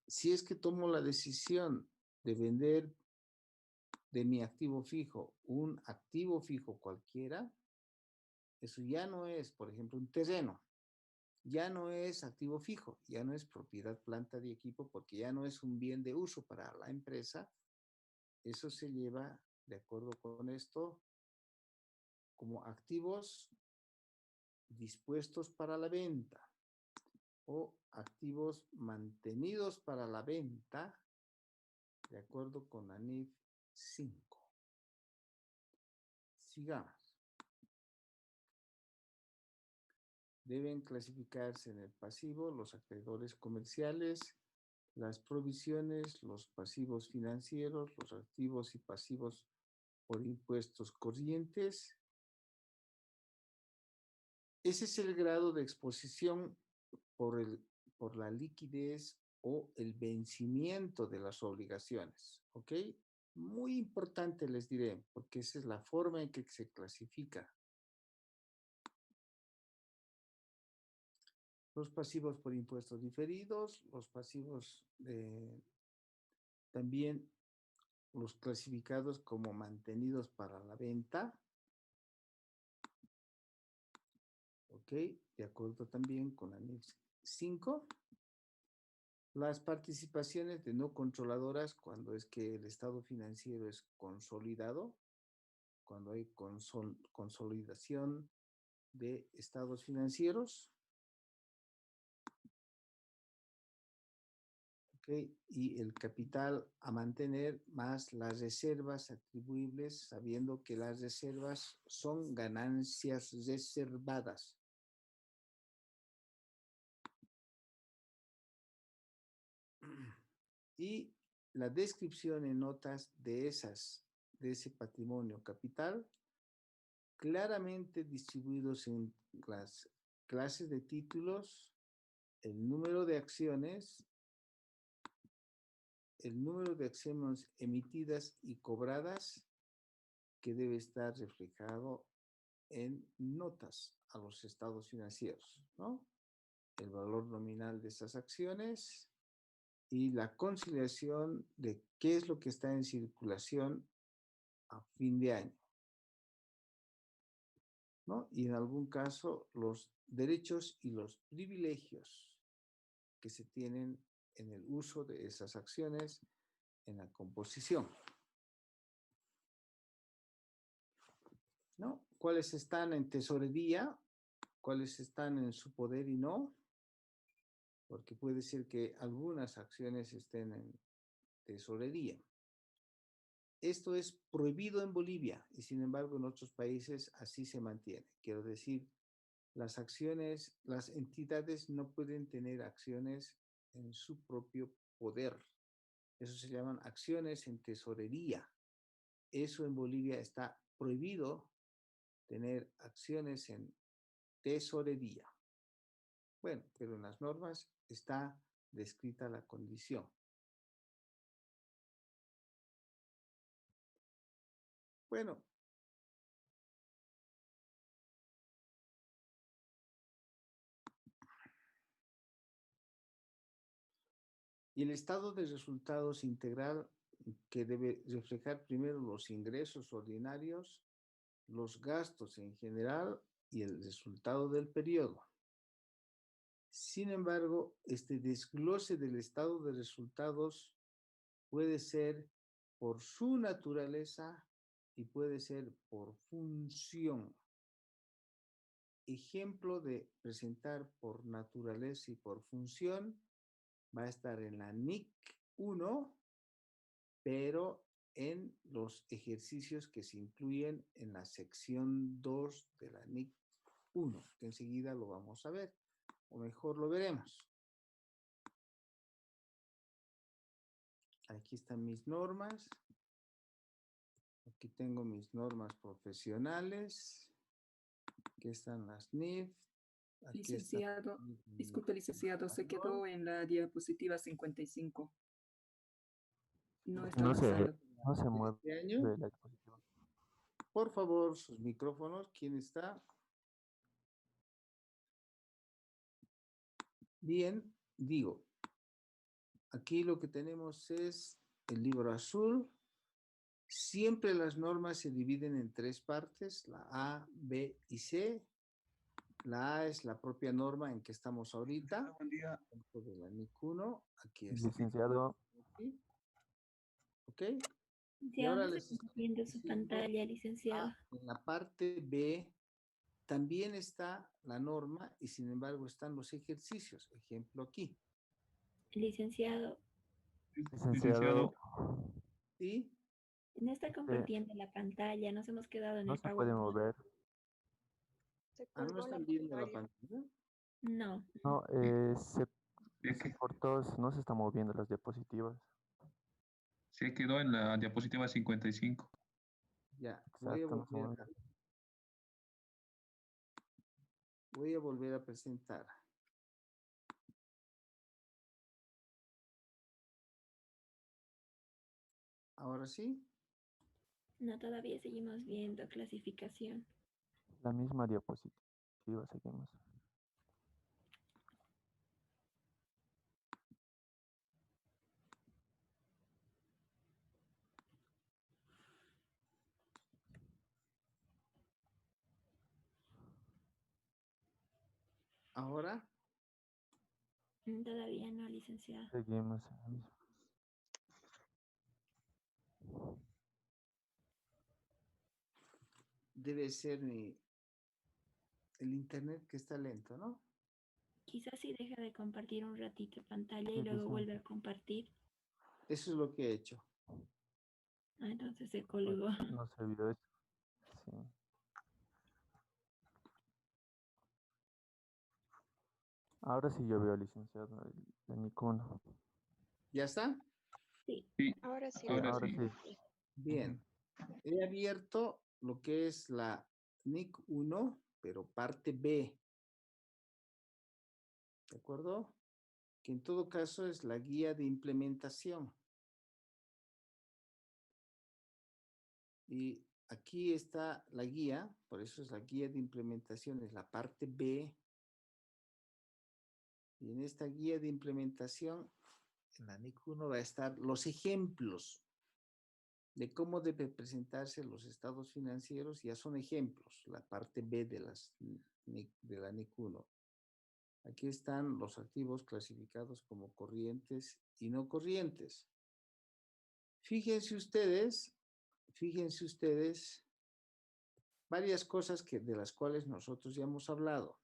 si es que tomo la decisión de vender de mi activo fijo un activo fijo cualquiera, eso ya no es, por ejemplo, un terreno, ya no es activo fijo, ya no es propiedad, planta y equipo, porque ya no es un bien de uso para la empresa. Eso se lleva, de acuerdo con esto, como activos dispuestos para la venta o activos mantenidos para la venta, de acuerdo con ANIF 5. Sigamos. Deben clasificarse en el pasivo los acreedores comerciales, las provisiones, los pasivos financieros, los activos y pasivos por impuestos corrientes. Ese es el grado de exposición por, por la liquidez o el vencimiento de las obligaciones, ¿ok? Muy importante les diré, porque esa es la forma en que se clasifica. Los pasivos por impuestos diferidos, los pasivos también los clasificados como mantenidos para la venta, ¿ok? De acuerdo también con ANEX 5. Las participaciones de no controladoras cuando es que el estado financiero es consolidado, cuando hay consolidación de estados financieros, ¿ok? Y el capital a mantener más las reservas atribuibles, sabiendo que las reservas son ganancias reservadas. Y la descripción en notas de ese patrimonio capital, claramente distribuidos en las clases de títulos, el número de acciones emitidas y cobradas, que debe estar reflejado en notas a los estados financieros, ¿no? El valor nominal de esas acciones y la conciliación de qué es lo que está en circulación a fin de año, ¿no? Y en algún caso, los derechos y los privilegios que se tienen en el uso de esas acciones en la composición, ¿no? ¿Cuáles están en tesorería? ¿Cuáles están en su poder y no? Porque puede ser que algunas acciones estén en tesorería. Esto es prohibido en Bolivia y sin embargo en otros países así se mantiene. Quiero decir, las acciones, las entidades no pueden tener acciones en su propio poder. Eso se llaman acciones en tesorería. Eso en Bolivia está prohibido, tener acciones en tesorería. Bueno, pero en las normas está descrita la condición. Bueno, y el estado de resultados integral, que debe reflejar primero los ingresos ordinarios, los gastos en general y el resultado del periodo. Sin embargo, este desglose del estado de resultados puede ser por su naturaleza y puede ser por función. Ejemplo de presentar por naturaleza y por función va a estar en la NIC 1, pero en los ejercicios que se incluyen en la sección 2 de la NIC 1, que enseguida lo vamos a ver, o mejor lo veremos. Aquí están mis normas. Aquí tengo mis normas profesionales. Aquí están las NIF. Aquí está Licenciado, mi disculpe, licenciado, se manual. quedó en la diapositiva 55. No está No se, avanzando. no se De mueve este año. la dispositiva. Por favor, sus micrófonos. ¿Quién está? Bien, digo, aquí lo que tenemos es el libro azul. Siempre las normas se dividen en tres partes, la A, B y C. La A es la propia norma en que estamos ahorita. Buen día. Dentro de la NIC 1, aquí está. Licenciado, Aquí. ¿Ok? Y Licenciado, ahora no les estoy estoy viendo su diciendo, pantalla, licenciado. en la parte B también está la norma y sin embargo están los ejercicios. Ejemplo aquí. Licenciado, licenciado, ¿Sí? no está compartiendo la pantalla, nos hemos quedado en no el se puede PowerPoint. mover. Se Ah, ¿no colgó la están viendo la pantalla. pantalla? No, No, Se, se cortó, no se están moviendo las diapositivas. se quedó en la diapositiva 55. Ya, voy a Exacto, no se volver mueve. a, voy a volver a presentar. Ahora sí. no, todavía seguimos viendo clasificación. La misma diapositiva seguimos. Ahora. Todavía no, licenciado. Seguimos en la misma. Debe ser el internet que está lento, ¿no? Quizás si deja de compartir un ratito pantalla Sí, y luego sí. vuelve a compartir. Eso es lo que he hecho. Ah, entonces se Pues, colgó. no se vio eso. Sí. Ahora sí yo veo, licenciado, la NIC 1. ¿Ya está? Sí, Sí, Ahora sí. ahora Ahora sí. sí. Bien. He abierto lo que es la NIC 1, pero parte B. ¿De acuerdo? Que en todo caso es la guía de implementación. Y aquí está la guía, por eso es la guía de implementación, es la parte B. Y en esta guía de implementación, en la NIC 1 va a estar los ejemplos de cómo debe presentarse los estados financieros. Ya son ejemplos, la parte B de la NIC 1. Aquí están los activos clasificados como corrientes y no corrientes. Fíjense ustedes varias cosas de las cuales nosotros ya hemos hablado.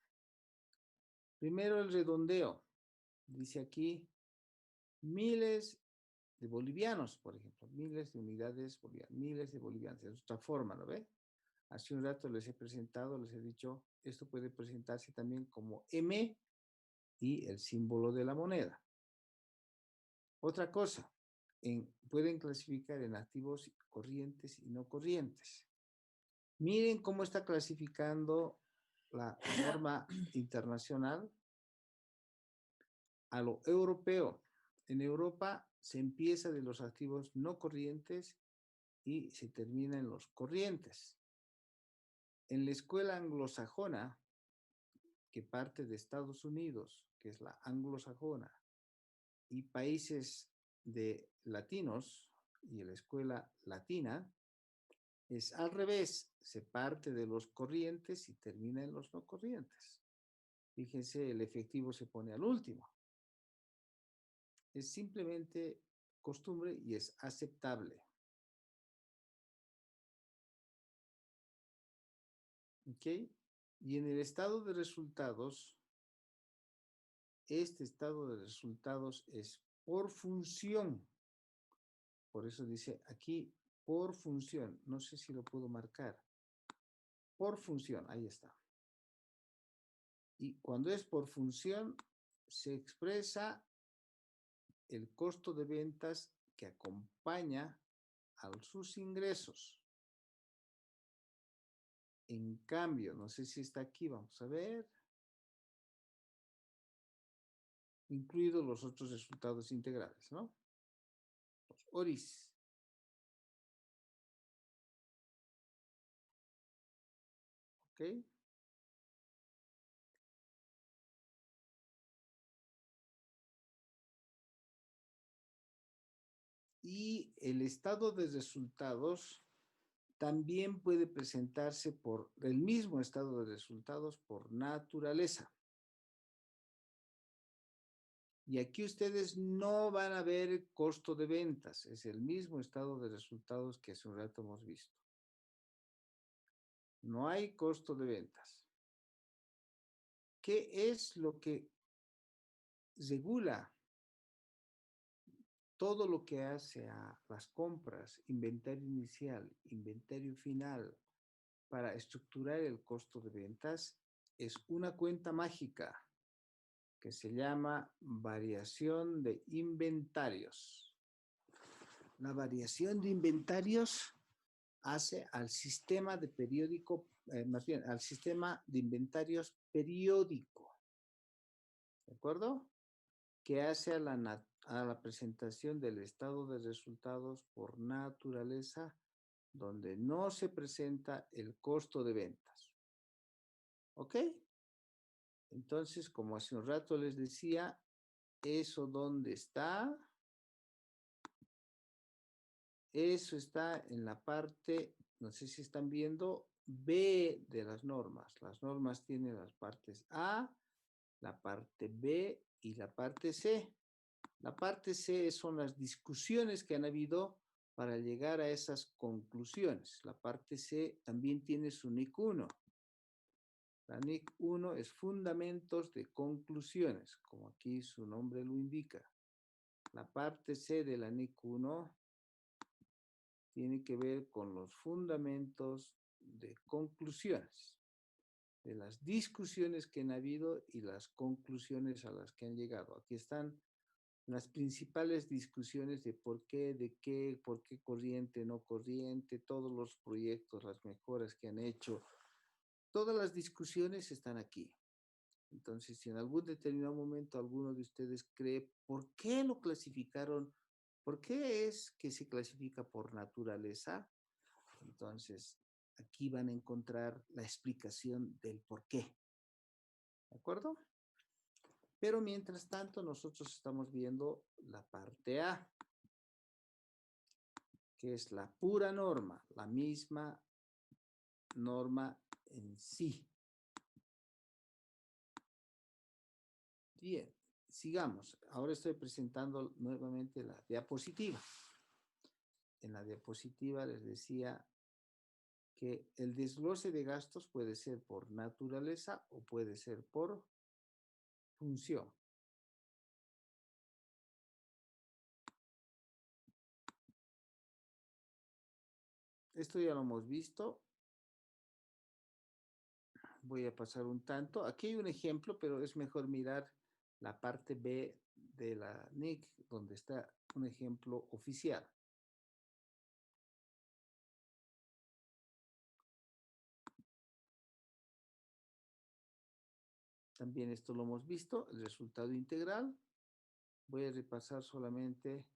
Primero, el redondeo. Dice aquí miles de bolivianos, por ejemplo, miles de unidades bolivianas, miles de bolivianos. Es otra forma, ¿lo ve? Hace un rato les he presentado, les he dicho, esto puede presentarse también como M y el símbolo de la moneda. Otra cosa, pueden clasificar en activos corrientes y no corrientes. Miren cómo está clasificando la norma internacional a lo europeo. En Europa se empieza de los activos no corrientes y se termina en los corrientes. En la escuela anglosajona, que parte de Estados Unidos, que es la anglosajona, y países de latinos y la escuela latina, es al revés, se parte de los corrientes y termina en los no corrientes. Fíjense, el efectivo se pone al último. Es simplemente costumbre y es aceptable. ¿Ok? Y en el estado de resultados, este estado de resultados es por función. Por eso dice aquí por función. No sé si lo puedo marcar. Por función, ahí está. Y cuando es por función, se expresa el costo de ventas que acompaña a sus ingresos. En cambio, no sé si está aquí, vamos a ver. Incluidos los otros resultados integrales, ¿no? Los ORIS. ¿Ok? Y el estado de resultados también puede presentarse por el mismo estado de resultados por naturaleza. Y aquí ustedes no van a ver costo de ventas, es el mismo estado de resultados que hace un rato hemos visto. No hay costo de ventas. ¿Qué es lo que regula todo lo que hace a las compras, inventario inicial, inventario final, para estructurar el costo de ventas? Es una cuenta mágica que se llama variación de inventarios. La variación de inventarios hace al sistema de periódico, más bien, al sistema de inventarios periódico, ¿de acuerdo? Que hace a la presentación del estado de resultados por naturaleza, donde no se presenta el costo de ventas. ¿Ok? Entonces, como hace un rato les decía, ¿eso dónde está? Eso está en la parte, no sé si están viendo, B de las normas. Las normas tienen las partes A, la parte B y la parte C. La parte C son las discusiones que han habido para llegar a esas conclusiones. La parte C también tiene su NIC 1. La NIC 1 es fundamentos de conclusiones, como aquí su nombre lo indica. La parte C de la NIC 1 tiene que ver con los fundamentos de conclusiones, de las discusiones que han habido y las conclusiones a las que han llegado. Aquí están las principales discusiones de por qué, por qué corriente, no corriente, todos los proyectos, las mejoras que han hecho, todas las discusiones están aquí. Entonces, si en algún determinado momento alguno de ustedes cree por qué lo clasificaron, por qué es que se clasifica por naturaleza, entonces aquí van a encontrar la explicación del por qué. ¿De acuerdo? Pero mientras tanto, nosotros estamos viendo la parte A, que es la pura norma, la misma norma en sí. Bien, sigamos. Ahora estoy presentando nuevamente la diapositiva. En la diapositiva les decía que el desglose de gastos puede ser por naturaleza o puede ser por función. Esto ya lo hemos visto. Voy a pasar un tanto. Aquí hay un ejemplo, pero es mejor mirar la parte B de la NIC, donde está un ejemplo oficial. También esto lo hemos visto, el resultado integral. Voy a repasar solamente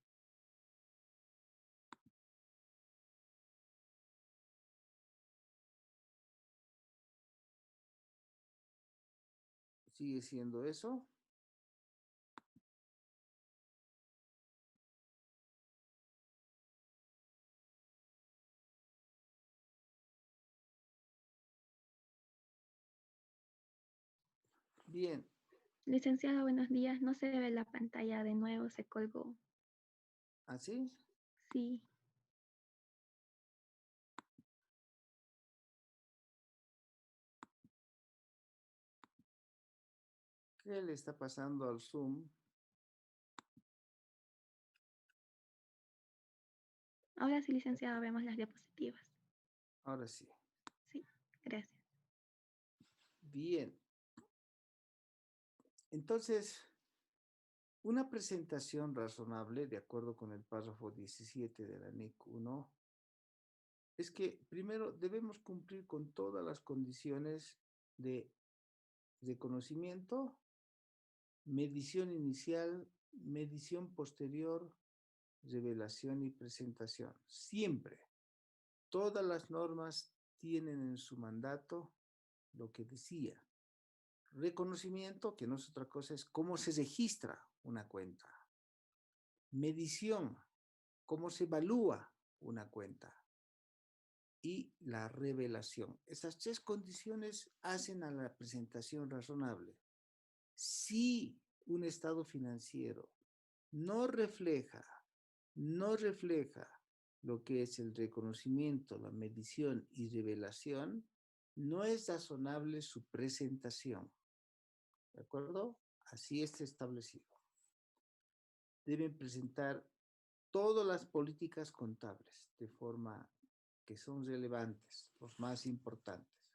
sigue siendo eso. Bien, Licenciado, buenos días. No se ve la pantalla de nuevo, se colgó. ¿así? Sí. ¿Qué le está pasando al Zoom? Ahora sí, licenciado, vemos las diapositivas. Ahora sí. Sí, gracias. Bien. Entonces, una presentación razonable, de acuerdo con el párrafo 17 de la NIC 1, es que primero debemos cumplir con todas las condiciones de conocimiento, medición inicial, medición posterior, revelación y presentación. Siempre. Todas las normas tienen en su mandato lo que decía. Reconocimiento, que no es otra cosa, es cómo se registra una cuenta. Medición, cómo se evalúa una cuenta y la revelación. Esas tres condiciones hacen a la presentación razonable. Si un estado financiero no refleja lo que es el reconocimiento, la medición y revelación, no es razonable su presentación. ¿De acuerdo? Así está establecido. Deben presentar todas las políticas contables de forma que son relevantes, los más importantes.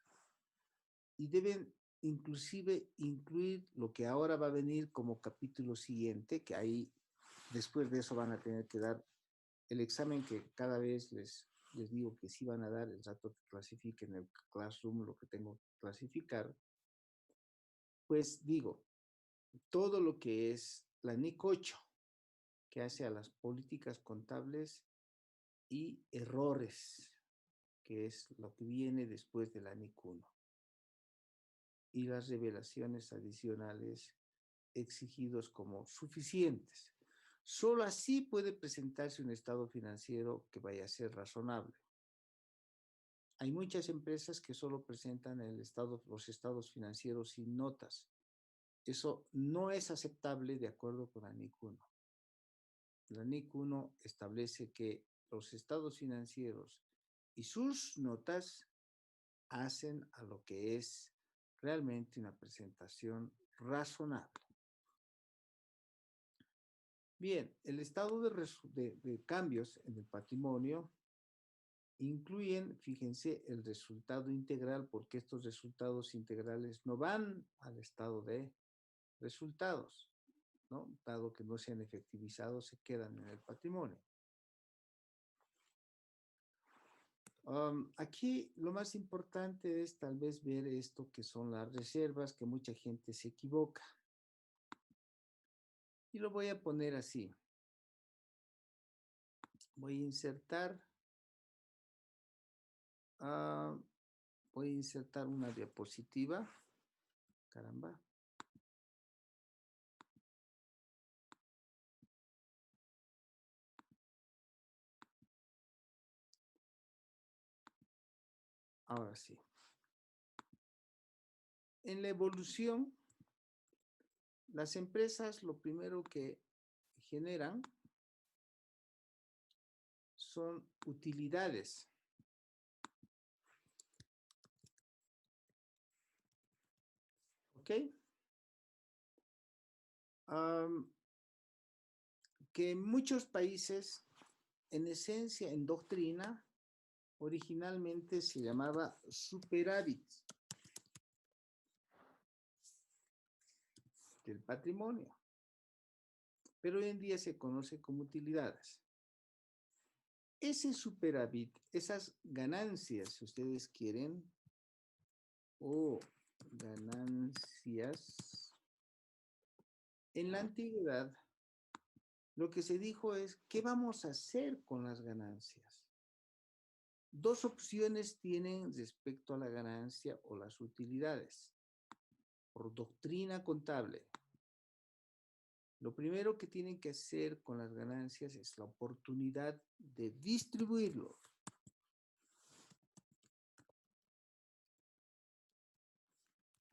Y deben inclusive incluir lo que ahora va a venir como capítulo siguiente, que ahí después de eso van a tener que dar el examen que cada vez les digo que sí van a dar, el rato que clasifiquen el Classroom, lo que tengo que clasificar, pues digo, todo lo que es la NIC 8, que hace a las políticas contables y errores, que es lo que viene después de la NIC 1. Y las revelaciones adicionales exigidos como suficientes. Solo así puede presentarse un estado financiero que vaya a ser razonable. Hay muchas empresas que solo presentan los estados financieros sin notas. Eso no es aceptable de acuerdo con la NIC 1. La NIC 1 establece que los estados financieros y sus notas hacen a lo que es realmente una presentación razonable. Bien, el estado de cambios en el patrimonio incluyen, fíjense, el resultado integral, porque estos resultados integrales no van al estado de resultados, ¿no? Dado que no sean efectivizados, se quedan en el patrimonio. Aquí lo más importante es tal vez ver esto que son las reservas, que mucha gente se equivoca. Y lo voy a poner así. Voy a insertar una diapositiva. Caramba. Ahora sí. En la evolución, las empresas lo primero que generan son utilidades. ¿Ok? Que en muchos países, en esencia, en doctrina, originalmente se llamaba superávit del patrimonio, pero hoy en día se conoce como utilidades. Ese superávit, esas ganancias, si ustedes quieren, o ganancias, en la antigüedad, lo que se dijo es, ¿qué vamos a hacer con las ganancias? Dos opciones tienen respecto a la ganancia o las utilidades, por doctrina contable. Lo primero que tienen que hacer con las ganancias es la oportunidad de distribuirlo.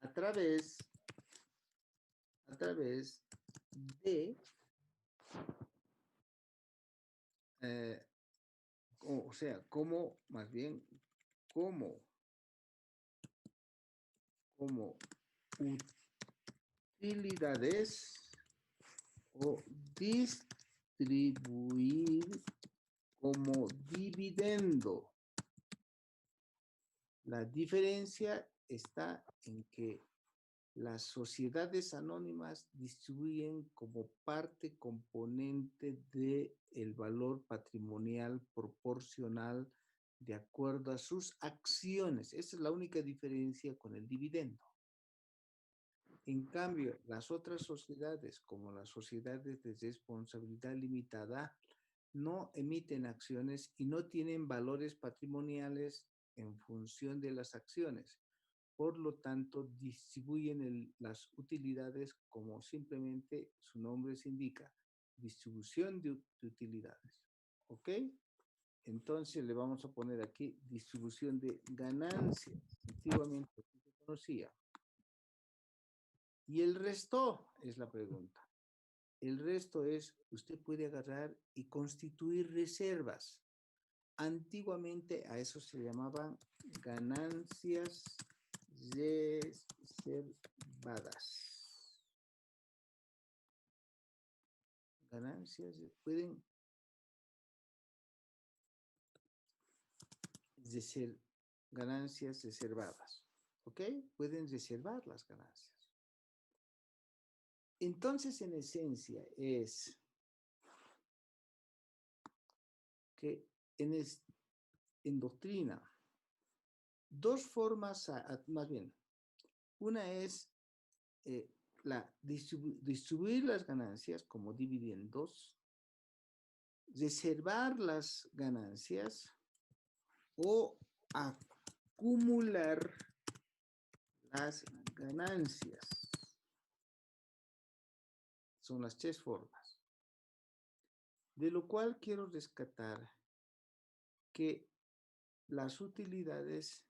A través de, como utilidades o distribuir como dividendo. La diferencia está en que las sociedades anónimas distribuyen como parte componente del valor patrimonial proporcional de acuerdo a sus acciones. Esa es la única diferencia con el dividendo. En cambio, las otras sociedades, como las sociedades de responsabilidad limitada, no emiten acciones y no tienen valores patrimoniales en función de las acciones. Por lo tanto, distribuyen las utilidades como simplemente su nombre se indica, distribución de utilidades. ¿Ok? Entonces le vamos a poner aquí distribución de ganancias. Antiguamente se conocía. Y el resto es la pregunta. El resto es, usted puede agarrar y constituir reservas. Antiguamente a eso se llamaban ganancias reservadas. Pueden ganancias reservadas. ¿Ok? Pueden reservar las ganancias. Entonces, en esencia, es que en doctrina, dos formas, más bien, una es distribuir las ganancias como dividendos, reservar las ganancias o acumular las ganancias. Son las tres formas. De lo cual quiero rescatar que las utilidades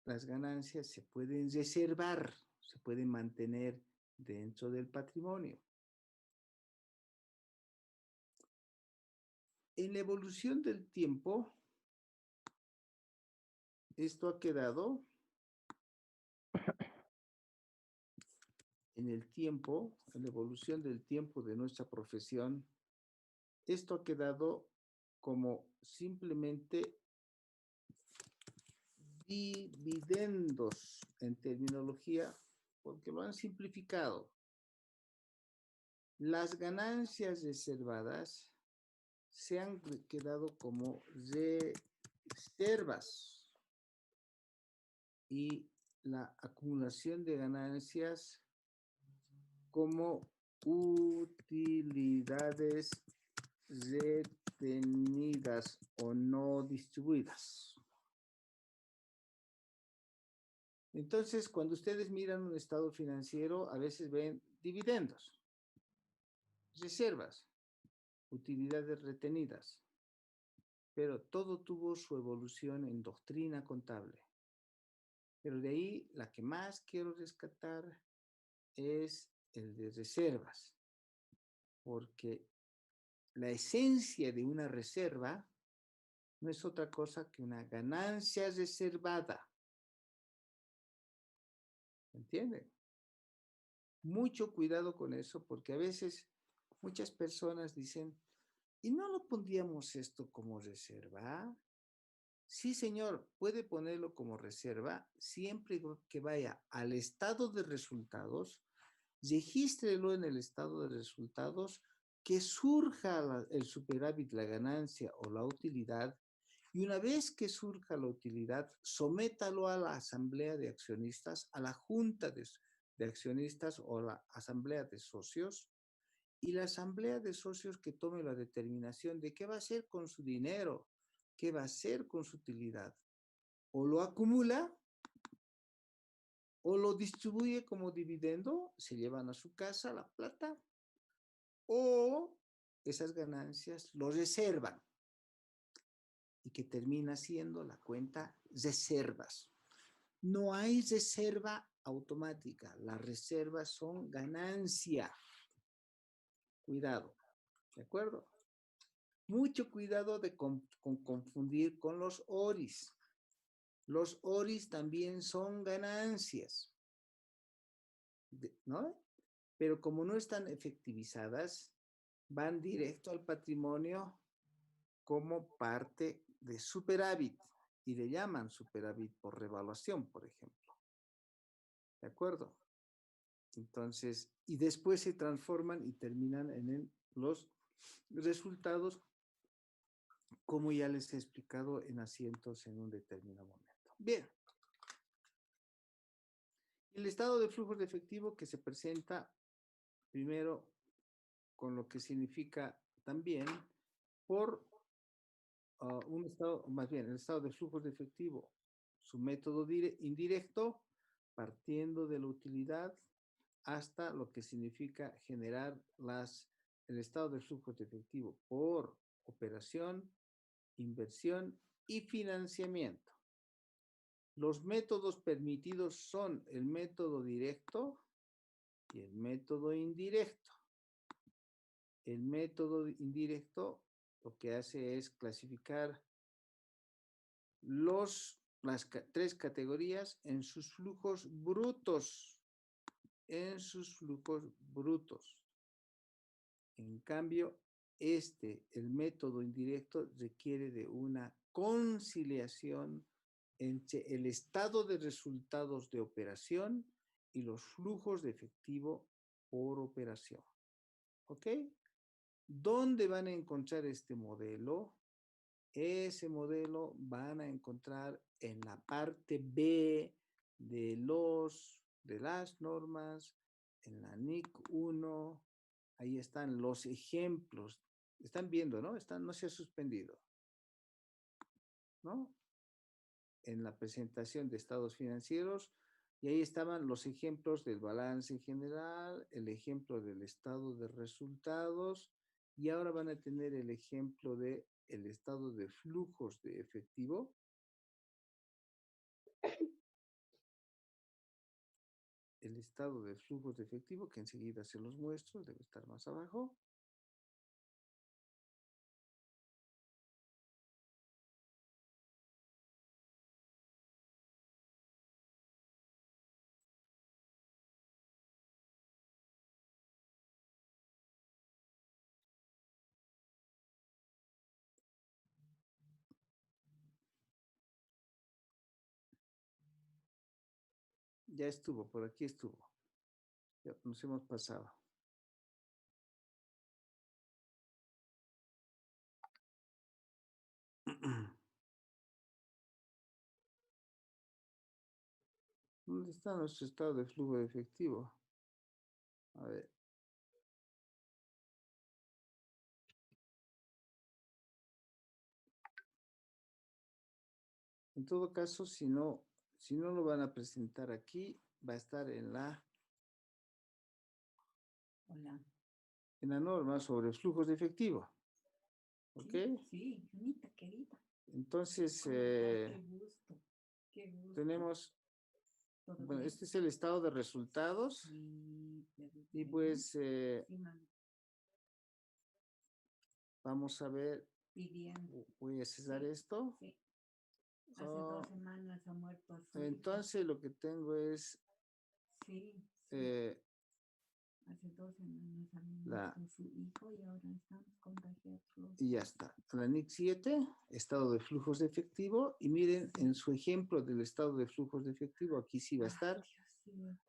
las ganancias se pueden reservar, se pueden mantener dentro del patrimonio. En la evolución del tiempo, esto ha quedado en la evolución del tiempo de nuestra profesión, esto ha quedado como simplemente dividendos en terminología, porque lo han simplificado. Las ganancias reservadas se han quedado como reservas y la acumulación de ganancias como utilidades retenidas o no distribuidas. Entonces, cuando ustedes miran un estado financiero, a veces ven dividendos, reservas, utilidades retenidas, pero todo tuvo su evolución en doctrina contable. Pero de ahí, la que más quiero rescatar es el de reservas, porque la esencia de una reserva no es otra cosa que una ganancia reservada. ¿Entienden? Mucho cuidado con eso, porque a veces muchas personas dicen, ¿y no lo pondríamos esto como reserva? Sí, señor, puede ponerlo como reserva siempre que vaya al estado de resultados, regístrelo en el estado de resultados, que surja el superávit, la ganancia o la utilidad, y una vez que surja la utilidad, sométalo a la asamblea de accionistas, a la junta de accionistas o la asamblea de socios, y la asamblea de socios que tome la determinación de qué va a hacer con su dinero, qué va a hacer con su utilidad. O lo acumula o lo distribuye como dividendo, se llevan a su casa la plata, o esas ganancias lo reservan y que termina siendo la cuenta reservas. No hay reserva automática, las reservas son ganancia. Cuidado, ¿de acuerdo? Mucho cuidado con confundir con los ORIs. Los ORIs también son ganancias, ¿no? Pero como no están efectivizadas, van directo al patrimonio como parte de superávit y le llaman superávit por revaluación, por ejemplo. ¿De acuerdo? Entonces, y después se transforman y terminan en los resultados, como ya les he explicado en asientos en un determinado momento. Bien. El estado de flujos de efectivo que se presenta primero con lo que significa también por un estado, más bien el estado de flujos de efectivo, su método indirecto, partiendo de la utilidad hasta lo que significa generar las el estado de flujo de efectivo por operación, inversión y financiamiento. Los métodos permitidos son el método directo y el método indirecto. El método indirecto lo que hace es clasificar las tres categorías en sus flujos brutos. En sus flujos brutos. En cambio, el método indirecto requiere de una conciliación entre el estado de resultados de operación y los flujos de efectivo por operación. ¿Ok? ¿Dónde van a encontrar este modelo? Ese modelo van a encontrar en la parte B de las normas, en la NIC 1. Ahí están los ejemplos. Están viendo, ¿no? No se ha suspendido, ¿no? En la presentación de estados financieros, y ahí estaban los ejemplos del balance general, el ejemplo del estado de resultados, y ahora van a tener el ejemplo de el estado de flujos de efectivo. El estado de flujos de efectivo, que enseguida se los muestro, debe estar más abajo. Ya estuvo, por aquí estuvo. Ya nos hemos pasado. ¿Dónde está nuestro estado de flujo de efectivo? A ver. En todo caso, si no lo van a presentar aquí, va a estar en la norma sobre flujos de efectivo. ¿Ok? Sí, Junita, querida. Entonces, Qué gusto. Qué gusto. tenemos, ¿Todo bueno, bien? este es el estado de resultados. Sí, Y pues sí, mami. vamos a ver, Pidiendo. voy a cesar Sí, esto. sí. Hace 2 semanas ha muerto su hijo. Entonces lo que tengo es Sí, sí. Hace 2 semanas ha muerto su hijo y ahora estamos contagiados. Y ya está. La NIC 7, estado de flujos de efectivo. Y miren, en su ejemplo del estado de flujos de efectivo, aquí sí va a estar.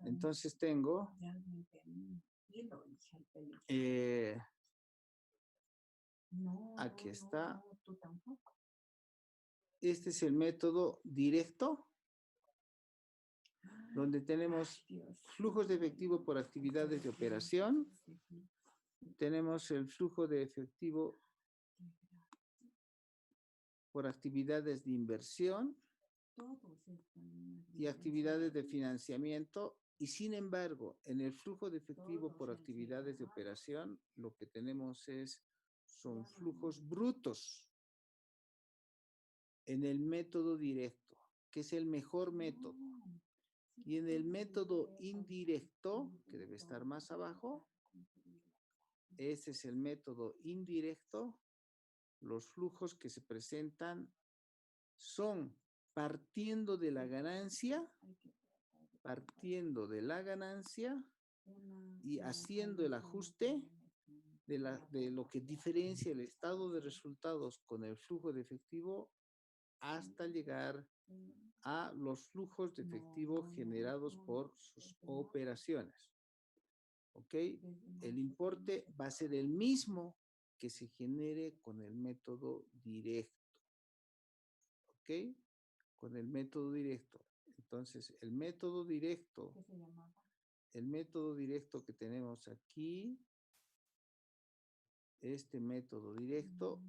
Entonces tengo aquí está. No, tú tampoco. Este es el método directo, donde tenemos flujos de efectivo por actividades de operación. Tenemos el flujo de efectivo por actividades de inversión y actividades de financiamiento. Y sin embargo, en el flujo de efectivo por actividades de operación, lo que tenemos son flujos brutos en el método directo, que es el mejor método. Y en el método indirecto, que debe estar más abajo, este es el método indirecto. Los flujos que se presentan son partiendo de la ganancia y haciendo el ajuste de lo que diferencia el estado de resultados con el flujo de efectivo hasta llegar a los flujos de efectivo generados por sus operaciones. ¿Ok? El importe va a ser el mismo que se genere con el método directo. ¿Ok? Con el método directo. Entonces, el método directo que tenemos aquí, este método directo,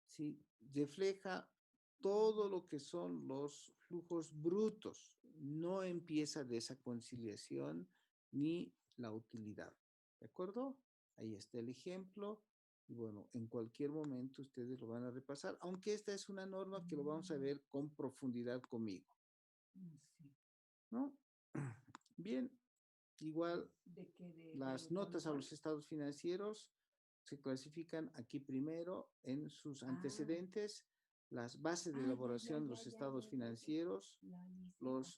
¿sí? Refleja todo lo que son los flujos brutos. No empieza de esa conciliación ni la utilidad. ¿De acuerdo? Ahí está el ejemplo. Y bueno, en cualquier momento ustedes lo van a repasar, aunque esta es una norma que lo vamos a ver con profundidad conmigo, Sí. ¿no? Bien, igual las notas a los estados financieros se clasifican aquí primero en sus antecedentes, las bases de elaboración de los estados financieros,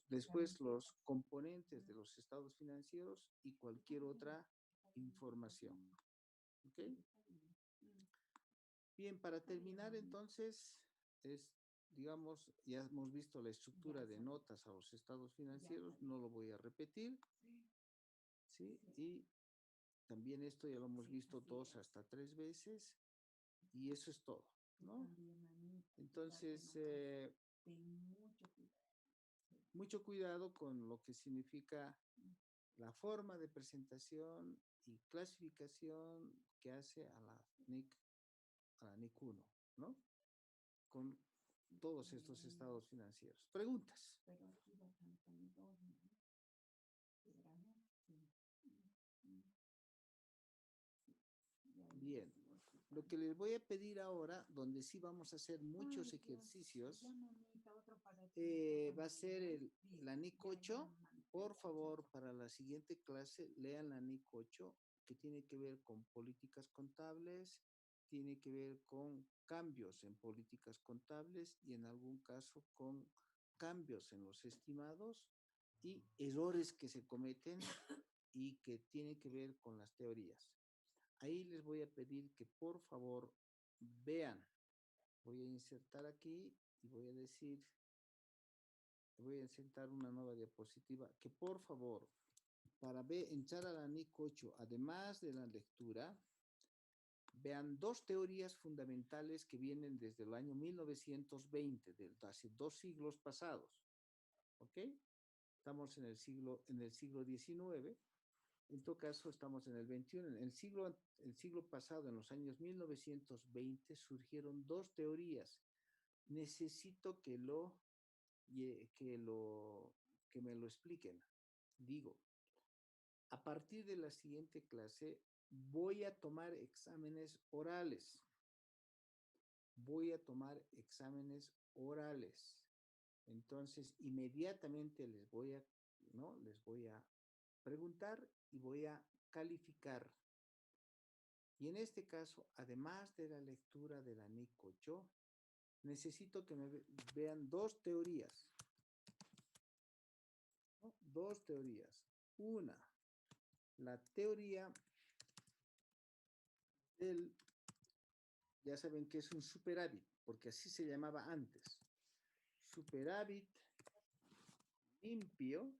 después los componentes de los estados financieros y cualquier otra información. ¿Ok? Bien, para terminar entonces, digamos, ya hemos visto la estructura de notas a los estados financieros, no lo voy a repetir, ¿sí? Y también esto ya lo hemos visto 2 hasta 3 veces y eso es todo, ¿no? Entonces, mucho cuidado con lo que significa la forma de presentación y clasificación que hace a la NIC 1, ¿no? Con todos estos estados financieros. ¿Preguntas? Bien, lo que les voy a pedir ahora, donde sí vamos a hacer muchos ejercicios, va a ser la NIC 8. Por favor, para la siguiente clase, lean la NIC 8, que tiene que ver con políticas contables, tiene que ver con cambios en políticas contables y en algún caso con cambios en los estimados y errores que se cometen y que tienen que ver con las teorías. Ahí les voy a pedir que por favor vean. Voy a insertar aquí y voy a decir, voy a insertar una nueva diapositiva, que por favor, para entrar a la NIC 8, además de la lectura, vean 2 teorías fundamentales que vienen desde el año 1920, desde hace 2 siglos pasados. ¿Ok? Estamos en el siglo XIX. En todo caso, estamos en el 21. En el siglo pasado, en los años 1920, surgieron 2 teorías. Necesito que me lo expliquen. Digo, a partir de la siguiente clase, voy a tomar exámenes orales. Entonces, inmediatamente les voy a preguntar y voy a calificar. Y en este caso, además de la lectura de la NIC 8, necesito que me vean 2 teorías. ¿No? 2 teorías. Una, la teoría ya saben que es un superávit, porque así se llamaba antes. Superávit limpio.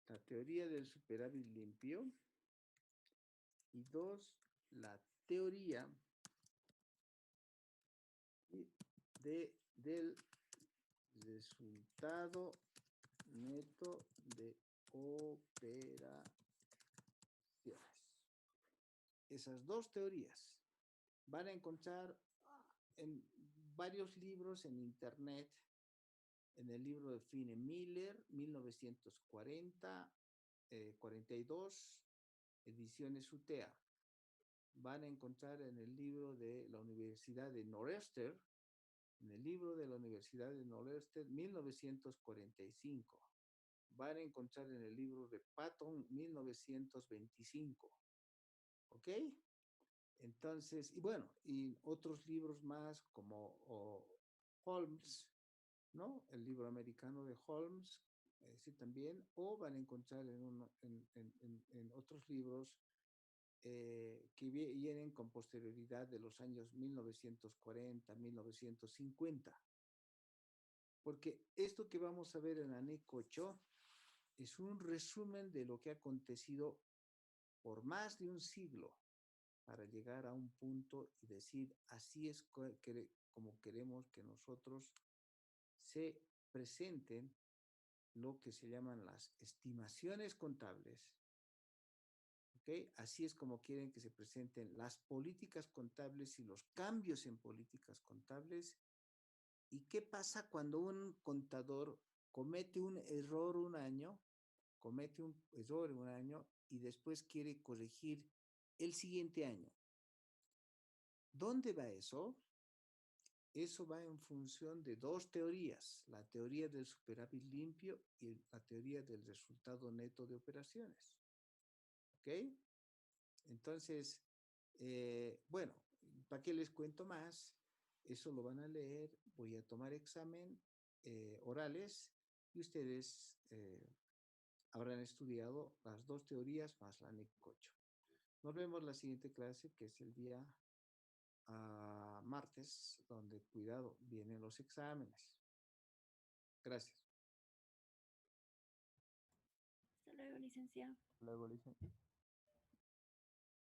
La teoría del superávit limpio. Y 2, la teoría del resultado neto de operaciones. Esas 2 teorías van a encontrar en varios libros en internet, en el libro de Fine Miller, 1940, 42, ediciones UTEA. Van a encontrar en el libro de la Universidad de Northwestern, 1945. Van a encontrar en el libro de Patton, 1925. ¿Ok? Entonces, y bueno, y otros libros más como Holmes, ¿no? El libro americano de Holmes, sí también, o van a encontrar en otros libros que vienen con posterioridad de los años 1940, 1950. Porque esto que vamos a ver en la NIC 8 es un resumen de lo que ha acontecido por más de un siglo para llegar a un punto y decir, así es como queremos que nosotros se presenten lo que se llaman las estimaciones contables. ¿Okay? Así es como quieren que se presenten las políticas contables y los cambios en políticas contables. ¿Y qué pasa cuando un contador comete un error un año comete un error en un año y después quiere corregir el siguiente año. ¿Dónde va eso? Eso va en función de dos teorías, la teoría del superávit limpio y la teoría del resultado neto de operaciones. ¿Ok? Entonces, bueno, ¿para qué les cuento más? Eso lo van a leer, voy a tomar examen orales y ustedes habrán estudiado las dos teorías más la NIC 8. Nos vemos la siguiente clase, que es el día martes, donde, cuidado, vienen los exámenes. Gracias. Hasta luego, licenciado. Luego, licenciado.